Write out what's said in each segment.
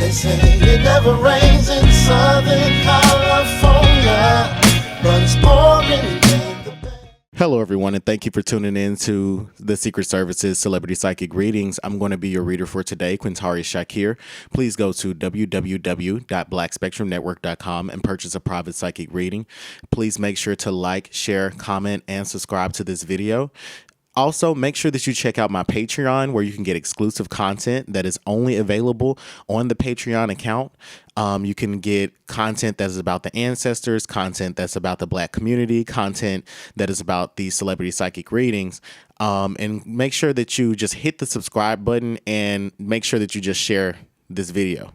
They say it never rains in Southern California, but it's pouring in the Bay. Hello, everyone, and thank you for tuning in to the Secret Service's Celebrity Psychic Readings. I'm going to be your reader for today, Quintari Shakir. Please go to www.blackspectrumnetwork.com and purchase a private psychic reading. Please make sure to like, share, comment, and subscribe to this video. Also, make sure that you check out my Patreon, where you can get exclusive content that is only available on the Patreon account. You can get content that is about the ancestors, content that's about the Black community, content that is about the celebrity psychic readings. And make sure that you just hit the subscribe button and make sure that you just share this video.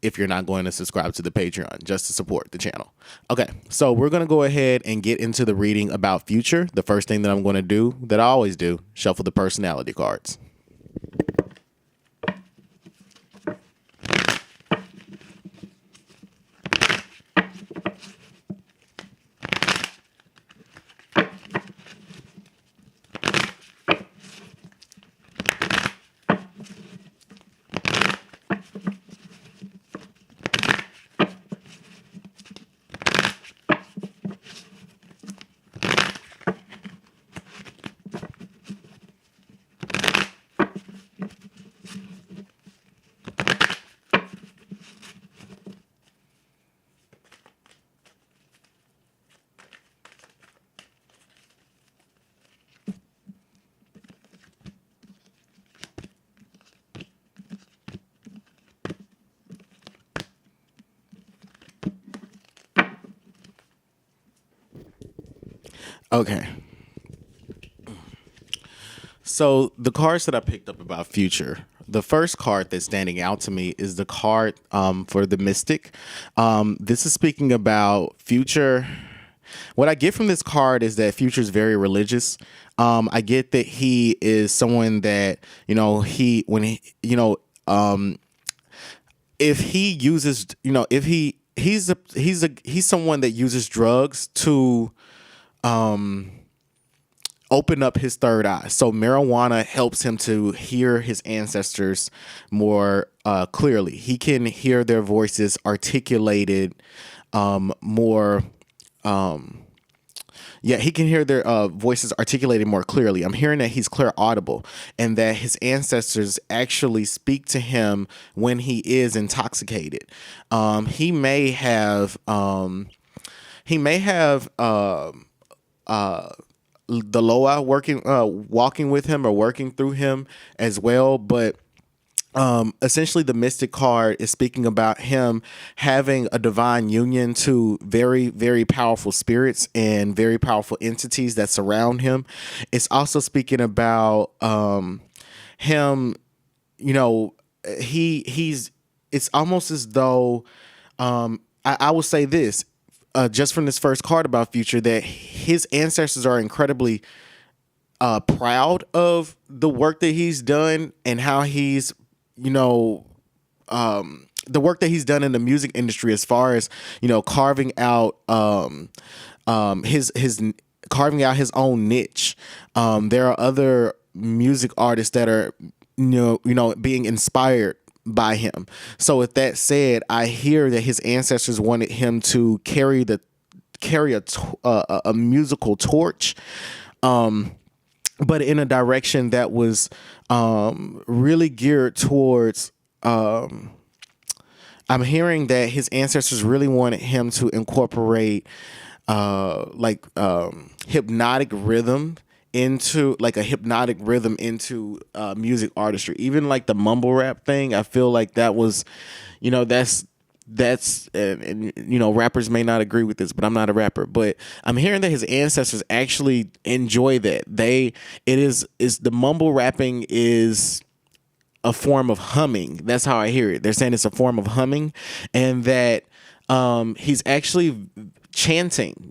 If you're not going to subscribe to the Patreon, just to support the channel. Okay, so we're going to go ahead and get into the reading about Future. The first thing that I'm going to do, that I always do, shuffle the personality cards. Okay. So the cards that I picked up about Future, the first card that's standing out to me is the card for the Mystic. This is speaking about Future. What I get from this card is that Future is very religious. I get that he is someone that, if he uses, he's someone that uses drugs to open up his third eye. So marijuana helps him to hear his ancestors more clearly. He can hear their voices articulated more. He can hear their voices articulated more clearly. I'm hearing that he's clairaudible and that his ancestors actually speak to him when he is intoxicated. He may have the Loa walking with him or working through him as well, but essentially the Mystic card is speaking about him having a divine union to very, very powerful spirits and very powerful entities that surround him. It's also speaking about him, it's almost as though I will say this, just from this first card about Future, that his ancestors are incredibly proud of the work that he's done and how he's, the work that he's done in the music industry, as far as, carving out carving out his own niche. There are other music artists that are, being inspired by him. So with that said, I hear that his ancestors wanted him to carry a musical torch, but in a direction that was really geared towards. I'm hearing that his ancestors really wanted him to incorporate hypnotic rhythm into music artistry, even like the mumble rap thing. I feel like that was, rappers may not agree with this, but I'm not a rapper, but I'm hearing that his ancestors actually enjoy that. The mumble rapping is a form of humming. That's how I hear it. They're saying it's a form of humming, and that he's actually chanting,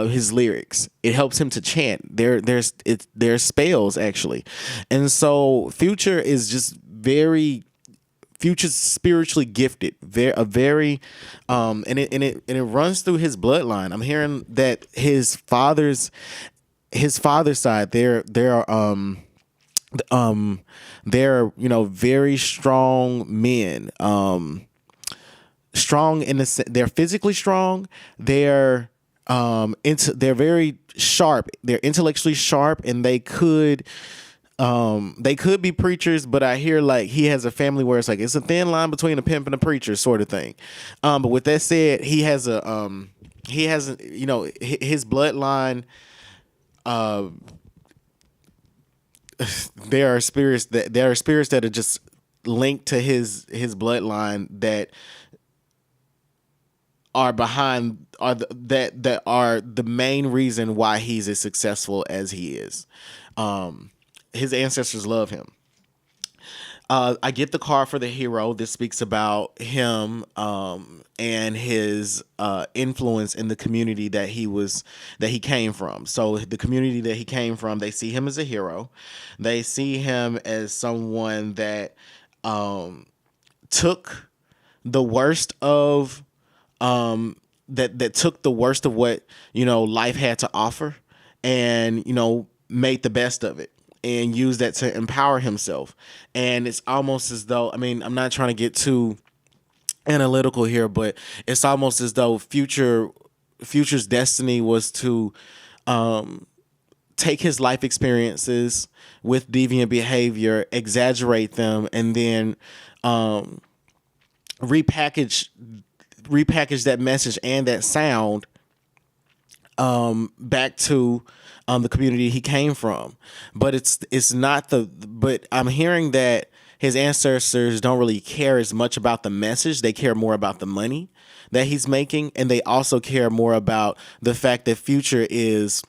his lyrics. It helps him to chant. There's spells actually. And so Future's spiritually gifted, and it runs through his bloodline. I'm hearing that his father's side, they're, very strong men. Strong in the they're physically strong. They're very sharp. They're intellectually sharp, and they could be preachers, but I hear like he has a family where it's like it's a thin line between a pimp and a preacher sort of thing. But with that said, his bloodline. There are spirits that are just linked to his bloodline that are behind that are the main reason why he's as successful as he is. His ancestors love him. I get the card for the hero. This speaks about him, and his influence in the community that he came from. So the community that he came from, they see him as a hero. They see him as someone that took the worst of that took the worst of what life had to offer, and made the best of it and used that to empower himself. And it's almost as though, I'm not trying to get too analytical here, but it's almost as though Future's destiny was to take his life experiences with deviant behavior, exaggerate them, and then repackage that message and that sound back to the community he came from. But it's not but I'm hearing that his ancestors don't really care as much about the message. They care more about the money that he's making, and they also care more about the fact that Future is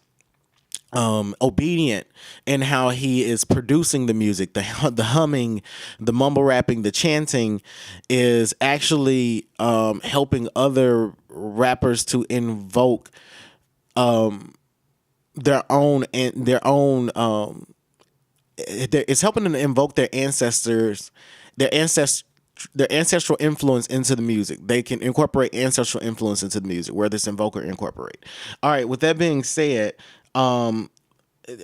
obedient in how he is producing the music. The humming, the mumble rapping, the chanting is actually helping other rappers to invoke their own it's helping them to invoke their ancestral influence into the music. They can incorporate ancestral influence into the music, whether it's invoke or incorporate. All right, with that being said,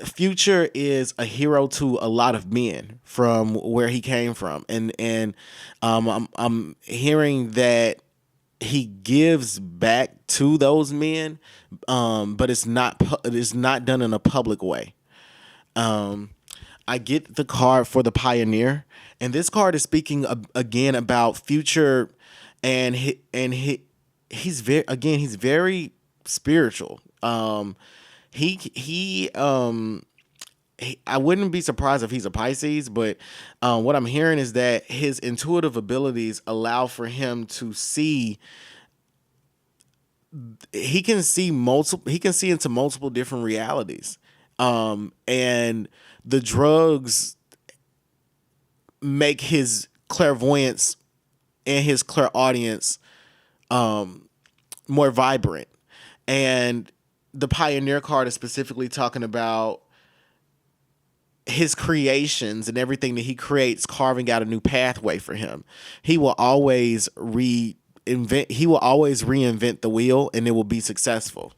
Future is a hero to a lot of men from where he came from, and I'm hearing that he gives back to those men, but it's not done in a public way. I get the card for the Pioneer, and this card is speaking again about Future, and he's very spiritual. I wouldn't be surprised if he's a Pisces, but what I'm hearing is that his intuitive abilities allow for him to see. He can see into multiple different realities, and the drugs make his clairvoyance and his clairaudience more vibrant. And the Pioneer card is specifically talking about his creations and everything that he creates, carving out a new pathway for him. He will always reinvent the wheel, and it will be successful.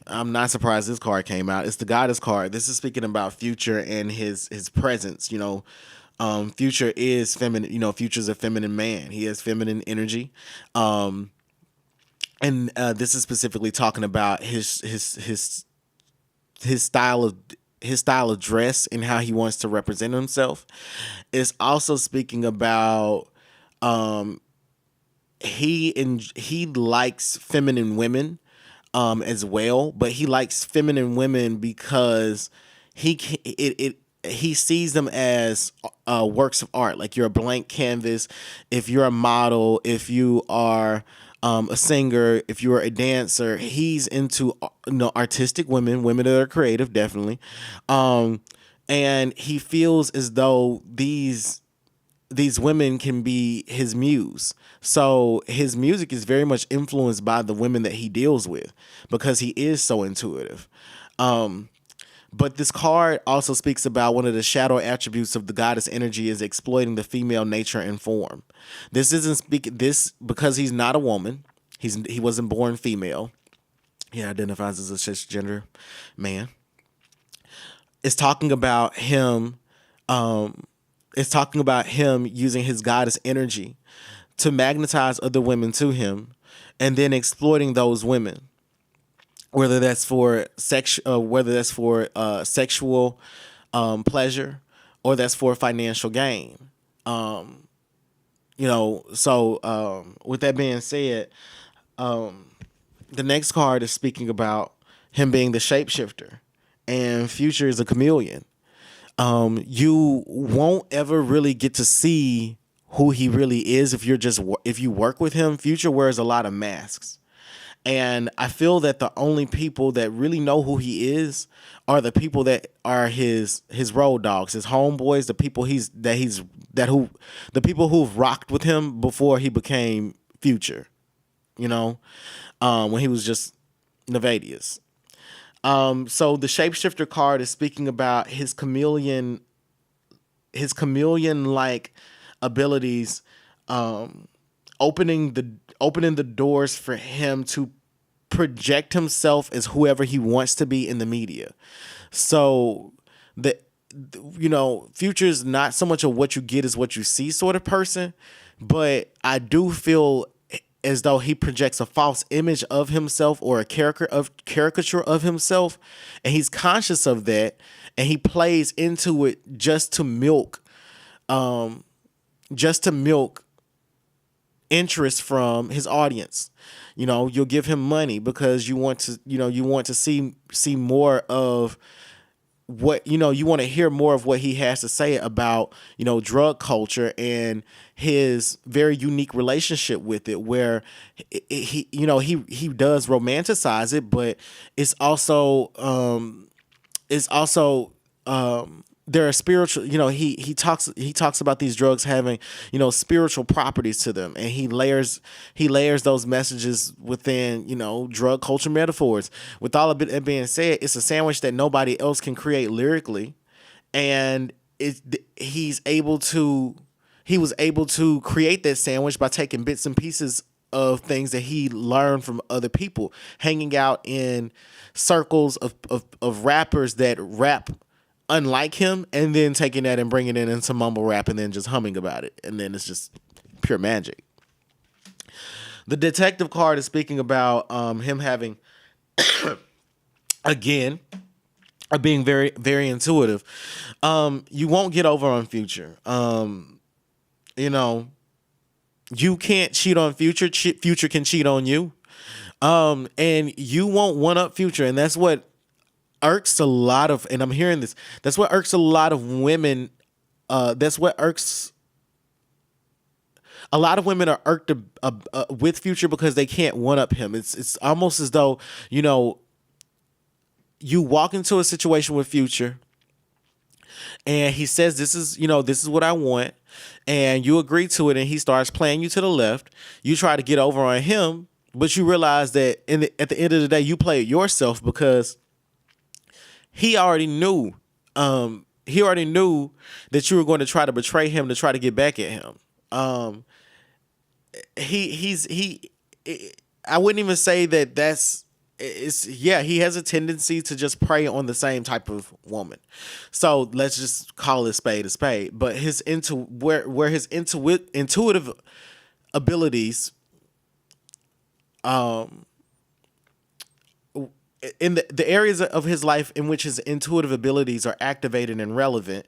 I'm not surprised this card came out. It's the Goddess card. This is speaking about Future and his presence. Future is feminine. Future's a feminine man. He has feminine energy. And this is specifically talking about his style of dress and how he wants to represent himself. It's also speaking about he likes feminine women as well, but he likes feminine women because he sees them as works of art. Like, you're a blank canvas. If you're a model, if you are a singer, if you're a dancer, he's into artistic women that are creative, definitely. And he feels as though these women can be his muse. So his music is very much influenced by the women that he deals with because he is so intuitive. But this card also speaks about one of the shadow attributes of the goddess energy is exploiting the female nature and form. This isn't this because he's not a woman. He wasn't born female. He identifies as a cisgender man. It's talking about him. It's talking about him using his goddess energy to magnetize other women to him, and then exploiting those women, whether that's for sexual pleasure, or that's for financial gain. With that being said, the next card is speaking about him being the shapeshifter, and Future is a chameleon. You won't ever really get to see who he really is if you work with him. Future wears a lot of masks. And I feel that the only people that really know who he is are the people that are his road dogs, his homeboys, the people who've rocked with him before he became Future. When he was just Nevadius. So the shapeshifter card is speaking about his chameleon like abilities, opening the doors for him to project himself as whoever he wants to be in the media. So Future is not so much of what you get is what you see sort of person, but I do feel as though he projects a false image of himself, or a caricature of himself, and he's conscious of that, and he plays into it just to milk interest from his audience. You'll give him money because you want to see more of what you want to hear more of what he has to say about drug culture and his very unique relationship with it, where he does romanticize it, but it's also there are spiritual, he talks about these drugs having spiritual properties to them, and he layers those messages within drug culture metaphors. With all of it being said, it's a sandwich that nobody else can create lyrically, and he was able to create that sandwich by taking bits and pieces of things that he learned from other people, hanging out in circles of rappers that rap unlike him, and then taking that and bringing it into mumble rap and then just humming about it, and then it's just pure magic. The detective card is speaking about him having again being very, very intuitive. You won't get over on Future. You can't cheat on Future. Future can cheat on you. And you won't one up Future, and that's what irks a lot of, and I'm hearing this, that's what irks a lot of women. That's what irks a lot of women are irked with Future because they can't one up him. It's almost as though you walk into a situation with Future, and he says this is what I want, and you agree to it, and he starts playing you to the left. You try to get over on him, but you realize that at the end of the day, you play it yourself, because he already knew. He already knew that you were going to try to betray him to try to get back at him. I wouldn't even say that he has a tendency to just prey on the same type of woman. So let's just call it spade a spade. But his intuitive abilities, in the areas of his life in which his intuitive abilities are activated and relevant,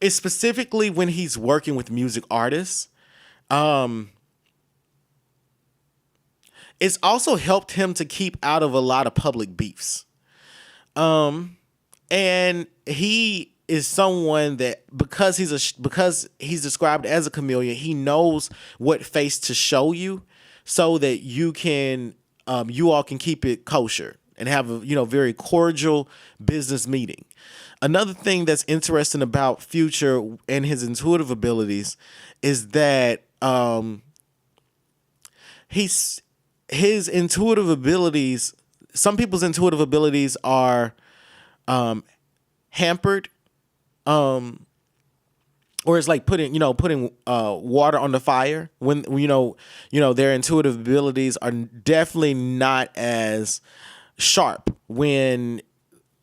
it's specifically when he's working with music artists. It's also helped him to keep out of a lot of public beefs. And he is someone that, because he's described as a chameleon, he knows what face to show you so that you all can keep it kosher and have a very cordial business meeting. Another thing that's interesting about Future and his intuitive abilities is that his intuitive abilities, some people's intuitive abilities are hampered or it's like putting water on the fire when their intuitive abilities are definitely not as sharp when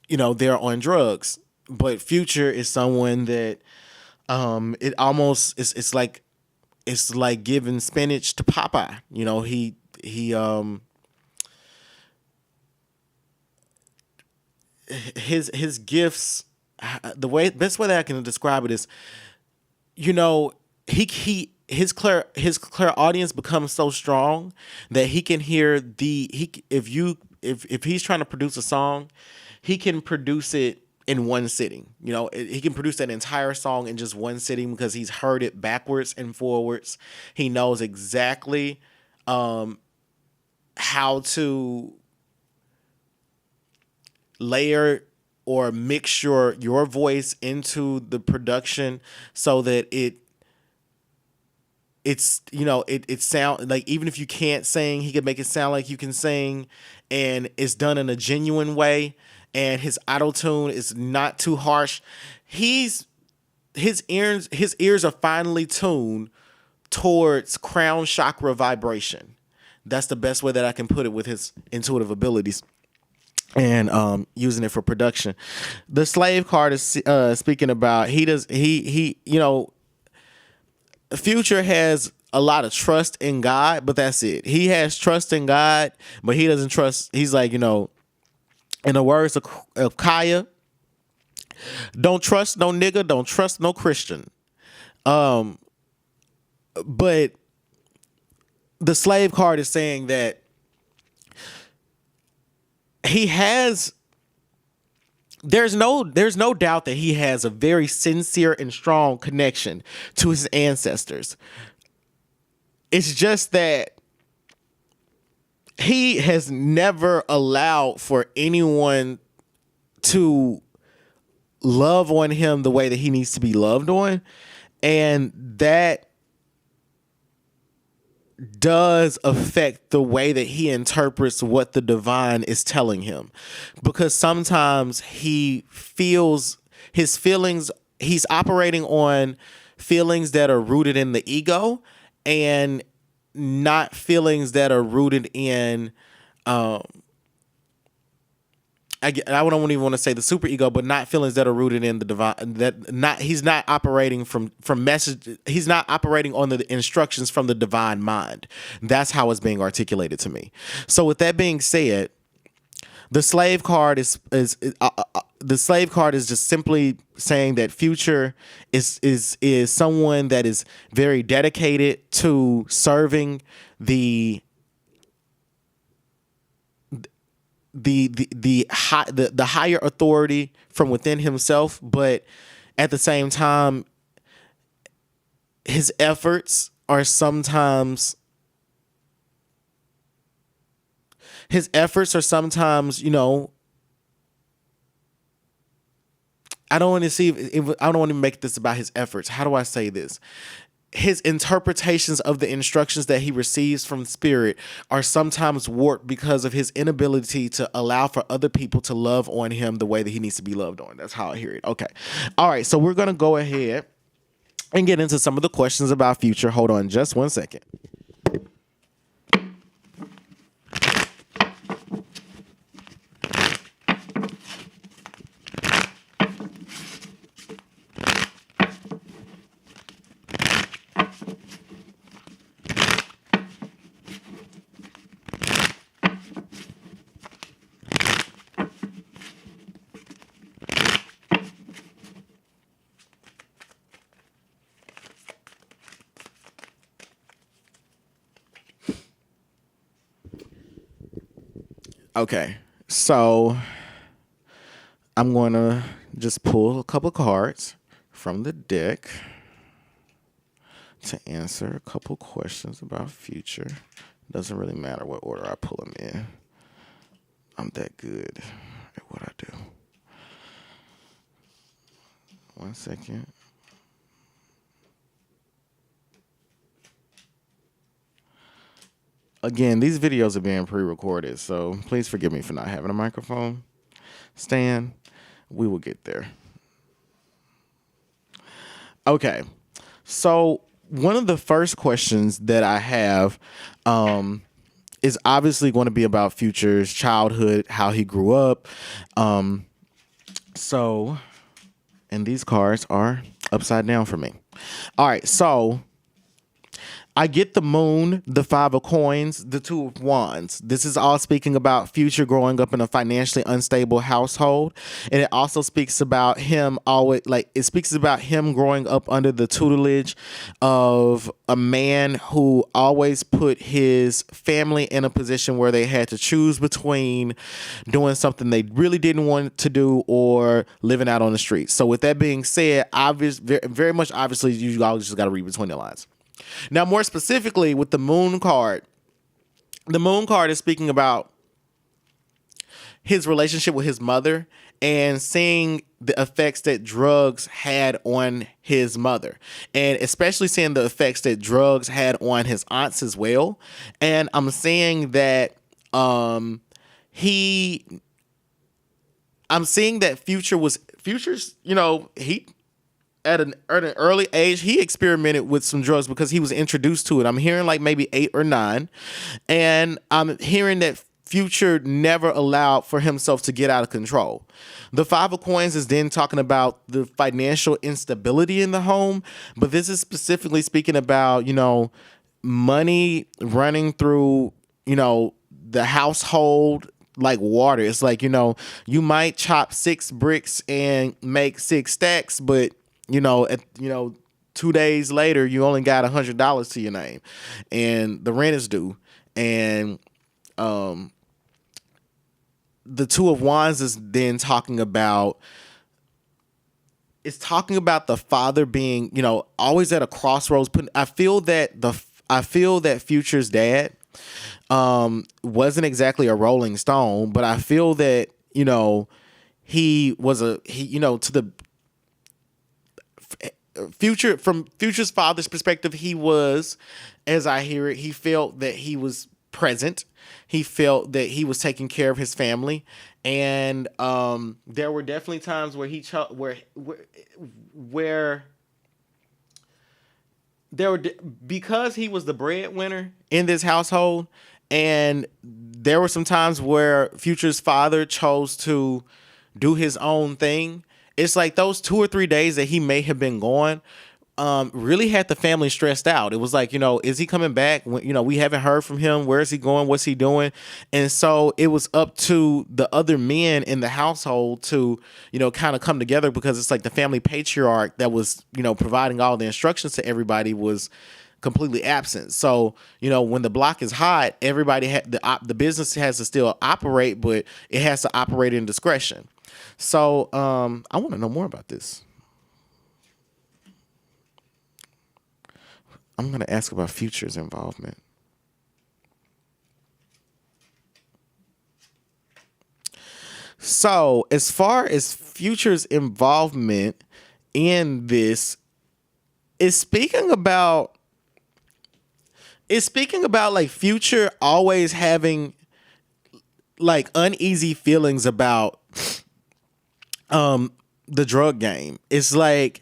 they're on drugs. But Future is someone that it almost it's like giving spinach to Popeye. His gifts, the best way that I can describe it is, his clairaudience becomes so strong that he can hear if he's trying to produce a song, he can produce it in one sitting. He can produce that entire song in just one sitting because he's heard it backwards and forwards. He knows exactly how to layer or mix your voice into the production so that it sound like, even if you can't sing, he can make it sound like you can sing, and it's done in a genuine way, and his auto tune is not too harsh. His ears are finely tuned towards crown chakra vibration. That's the best way that I can put it with his intuitive abilities, and using it for production. The slave card is speaking about, Future has a lot of trust in God, but that's it. He has trust in God, but he doesn't trust. He's like, in the words of Kaya, don't trust no nigga, don't trust no Christian. But the slave card is saying that there's no doubt that he has a very sincere and strong connection to his ancestors. It's just that he has never allowed for anyone to love on him the way that he needs to be loved on. And that does affect the way that he interprets what the divine is telling him, because sometimes he feels his feelings, he's operating on feelings that are rooted in the ego and not feelings that are rooted in I don't even want to say the super ego, but not feelings that are rooted in the divine. He's not operating from message. He's not operating on the instructions from the divine mind. That's how it's being articulated to me. So with that being said, the slave card is just simply saying that Future is someone that is very dedicated to serving the higher authority from within himself, but at the same time, his efforts are sometimes I don't want to make this about his efforts. How do I say this? His interpretations of the instructions that he receives from spirit are sometimes warped because of his inability to allow for other people to love on him the way that he needs to be loved on. That's how I hear it. Okay. All right. So we're going to go ahead and get into some of the questions about Future. Hold on just one second. Okay, so I'm going to just pull a couple cards from the deck to answer a couple questions about Future. Doesn't really matter what order I pull them in. I'm that good at what I do. 1 second. Again, these videos are being pre-recorded, so please forgive me for not having a microphone stand. We will get there. Okay. So one of the first questions that I have is obviously going to be about Future's childhood, how he grew up. So, and these cards are upside down for me. All right. So I get the moon, the five of coins, the two of wands. This is all speaking about Future growing up in a financially unstable household. And it also speaks about him it speaks about him growing up under the tutelage of a man who always put his family in a position where they had to choose between doing something they really didn't want to do or living out on the streets. So with that being said, very much obviously you all just got to read between the lines. Now, more specifically with the moon card is speaking about his relationship with his mother and seeing the effects that drugs had on his mother, and especially seeing the effects that drugs had on his aunts as well. And I'm saying that I'm seeing that Future's, he at an early age, he experimented with some drugs because he was introduced to it. I'm hearing like maybe 8 or 9. And I'm hearing that Future never allowed for himself to get out of control. The five of coins is then talking about the financial instability in the home. But this is specifically speaking about, money running through, the household like water. It's like, you might chop 6 bricks and make 6 stacks, but 2 days later, you only got $100 to your name, and the rent is due. And the two of wands is then talking about the father being, always at a crossroads. I feel that Future's dad wasn't exactly a Rolling Stone, but I feel that he was to the from Future's father's perspective, he was, as I hear it, he felt that he was present. He felt that he was taking care of his family, and there were definitely times where because he was the breadwinner in this household, and there were some times where Future's father chose to do his own thing. It's like those 2 or 3 days that he may have been gone really had the family stressed out. It was like, is he coming back? We haven't heard from him. Where is he going? What's he doing? And so it was up to the other men in the household to, kind of come together, because it's like the family patriarch that was, providing all the instructions to everybody was completely absent. So, when the block is hot, everybody the business has to still operate, but it has to operate in discretion. So I want to know more about this. I'm going to ask about Future's involvement. So as far as Future's involvement in this, is speaking about like Future always having like uneasy feelings about the drug game. It's like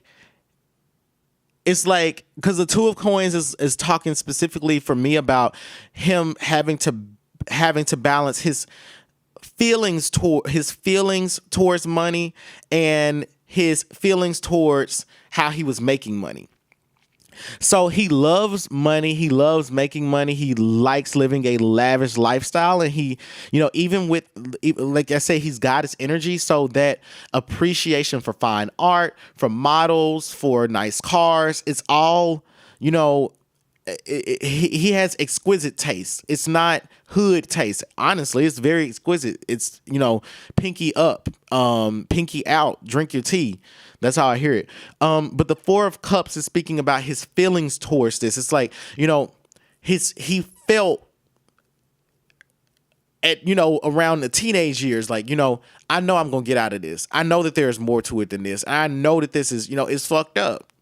because the two of coins is talking specifically for me about him having to balance his feelings towards money and his feelings towards how he was making money. So he loves money. He loves making money. He likes living a lavish lifestyle. And he, even with, like I say, he's got his energy. So that appreciation for fine art, for models, for nice cars, it's all, he has exquisite taste. It's not hood taste. Honestly, it's very exquisite. It's, pinky up, pinky out, drink your tea. That's how I hear it. But the Four of Cups is speaking about his feelings towards this. It's like, he felt at, around the teenage years, like, I know I'm going to get out of this. I know that there's more to it than this. I know that this is, it's fucked up.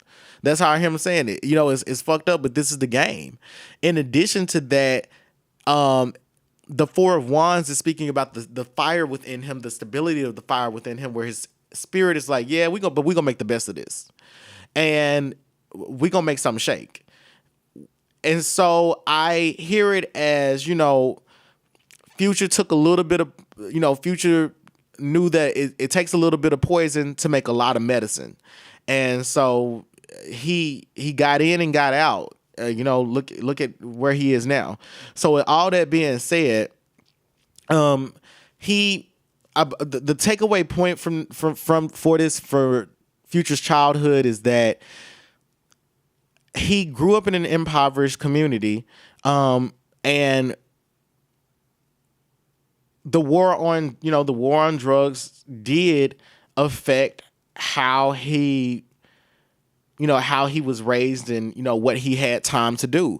That's how I hear him saying it. It's fucked up, but this is the game. In addition to that, the Four of Wands is speaking about the fire within him, the stability of the fire within him, where his spirit is like, yeah, we're gonna make the best of this. and we gonna make something shake. And so I hear it as, Future took a little bit of, Future knew that it takes a little bit of poison to make a lot of medicine. And so he got in and got out. Look at where he is now. So with all that being said, the takeaway point for Future's childhood is that he grew up in an impoverished community, and the war on drugs did affect how he was raised and what he had time to do.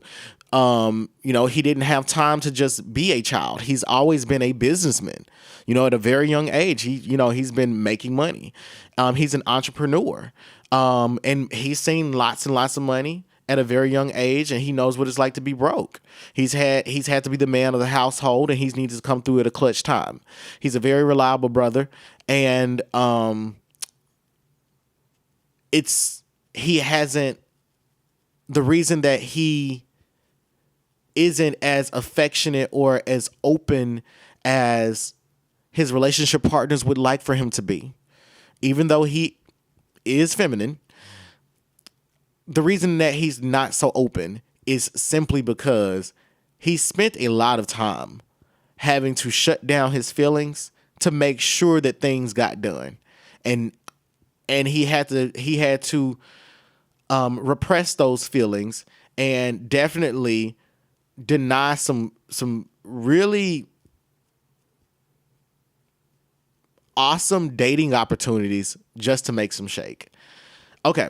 He didn't have time to just be a child. He's always been a businessman. At a very young age, he's been making money. He's an entrepreneur. And he's seen lots and lots of money at a very young age, and he knows what it's like to be broke. He's had to be the man of the household, and he's needed to come through at a clutch time. He's a very reliable brother, and the reason that he isn't as affectionate or as open as his relationship partners would like for him to be, even though he is feminine. The reason that he's not so open is simply because he spent a lot of time having to shut down his feelings to make sure that things got done. And he had to repress those feelings and definitely deny some really awesome dating opportunities just to make some shake. Okay.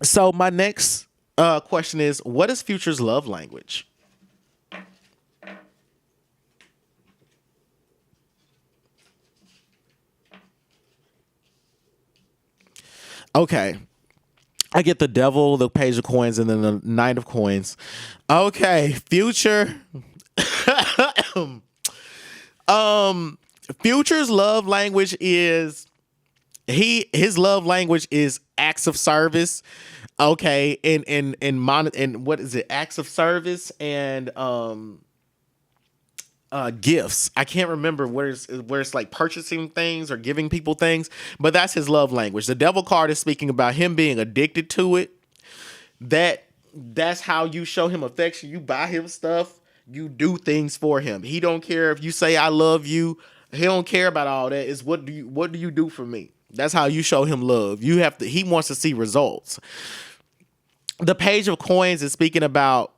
So my next question is, what is Future's love language? Okay. I get the devil, the page of coins, and then the knight of coins. Okay, Future. Future's love language is his love language is acts of service. Okay, and what is it? Acts of service and gifts. I can't remember where it's like purchasing things or giving people things, but that's his love language. The devil card is speaking about him being addicted to it. That's how you show him affection. You buy him stuff. You do things for him. He don't care if you say I love you. He don't care about all that. It's what do you do for me? That's how you show him love. He wants to see results. The page of coins is speaking about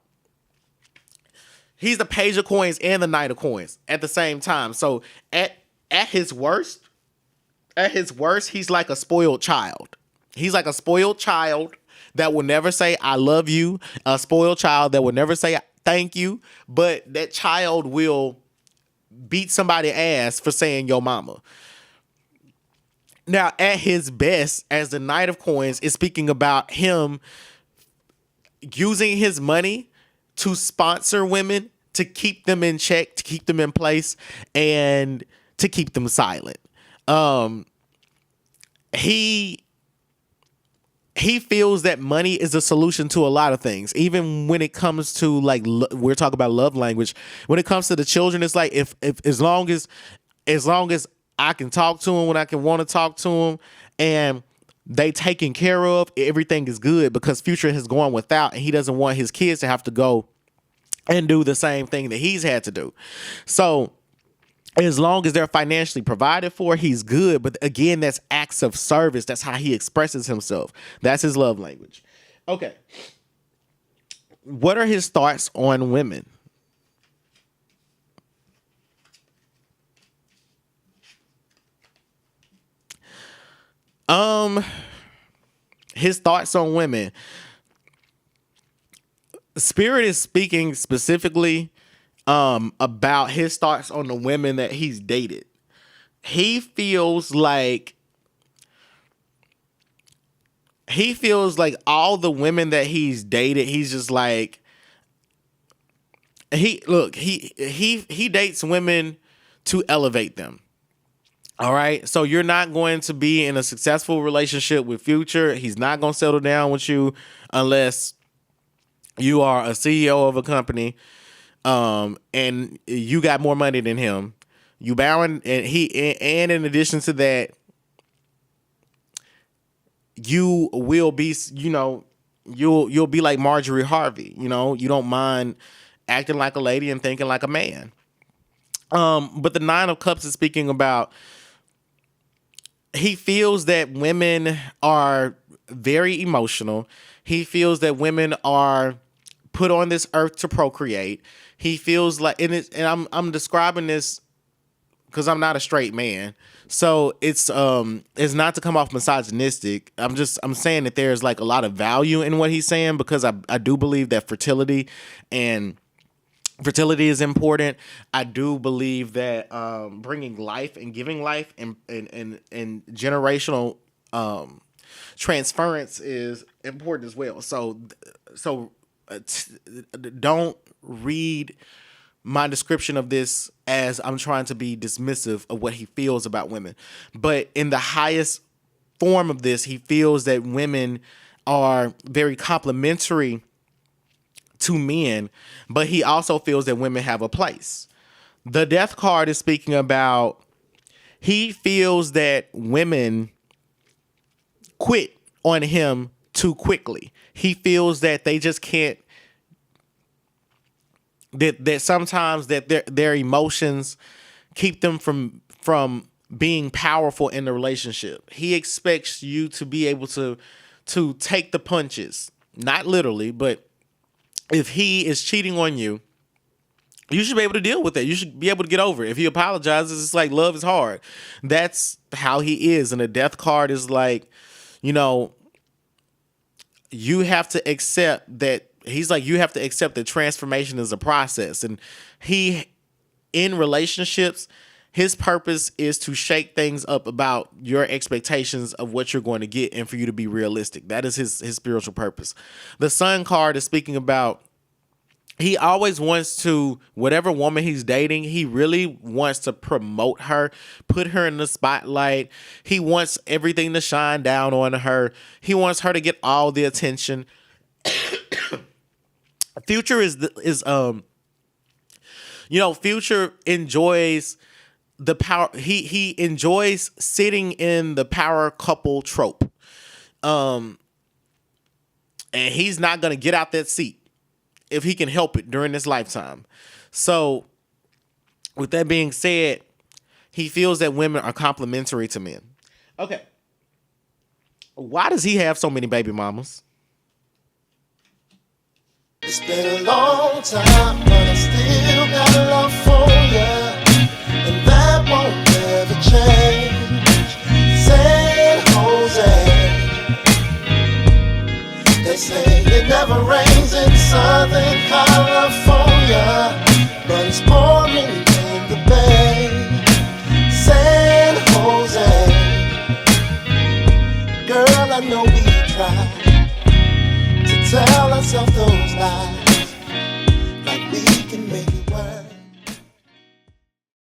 he's the page of coins and the knight of coins at the same time. So at his worst, he's like a spoiled child. He's like a spoiled child that will never say I love you, a spoiled child that will never say thank you, but that child will beat somebody's ass for saying yo mama. Now, at his best, as the Knight of Coins, is speaking about him using his money to sponsor women, to keep them in check, to keep them in place, and to keep them silent. He feels that money is a solution to a lot of things. Even when it comes to we're talking about love language. When it comes to the children, it's like if as long as I can talk to them when I can want to talk to them, and they taken care of, everything is good, because Future has gone without, and he doesn't want his kids to have to go and do the same thing that he's had to do. So as long as they're financially provided for, he's good. But again, that's acts of service. That's how he expresses himself. That's his love language. Okay. What are his thoughts on women? His thoughts on women. Spirit is speaking specifically about his thoughts on the women that he's dated. He feels like all the women that he's dated, he's just like, he dates women to elevate them. All right. So you're not going to be in a successful relationship with Future. He's not going to settle down with you unless you are a CEO of a company, and you got more money than him. You bowing, and in addition to that, you will be, you'll be like Marjorie Harvey. You don't mind acting like a lady and thinking like a man. But the Nine of Cups is speaking about, he feels that women are very emotional. He feels that women are put on this earth to procreate. He feels like, and I'm describing this because I'm not a straight man, so it's not to come off misogynistic. I'm saying that there's like a lot of value in what he's saying, because I do believe that fertility is important. I do believe that bringing life and giving life and generational transference is important as well. So don't read my description of this as I'm trying to be dismissive of what he feels about women. But in the highest form of this, he feels that women are very complimentary to men, but he also feels that women have a place. The Death card is speaking about, he feels that women quit on him too quickly. He feels that they just can't, that sometimes that their emotions keep them from being powerful in the relationship. He expects you to be able to take the punches, not literally, but if he is cheating on you, you should be able to deal with it. You should be able to get over it. If he apologizes, it's like, love is hard. That's how he is. And the Death card is like, you have to accept that. He's like, you have to accept that transformation is a process. And in relationships, his purpose is to shake things up about your expectations of what you're going to get, and for you to be realistic. That is his spiritual purpose. The Sun card is speaking about, he always wants to, whatever woman he's dating, he really wants to promote her, put her in the spotlight. He wants everything to shine down on her. He wants her to get all the attention. Future Future enjoys the power. He enjoys sitting in the power couple trope. And he's not going to get out that seat if he can help it during his lifetime. So with that being said, he feels that women are complimentary to men. Okay. Why does he have so many baby mamas? It's been a long time, but I still got a love for you, and that won't ever change. San Jose, they say it never rains in Southern California, but it's pouring in the Bay. San Jose, girl, I know we tried to tell ourselves those lies.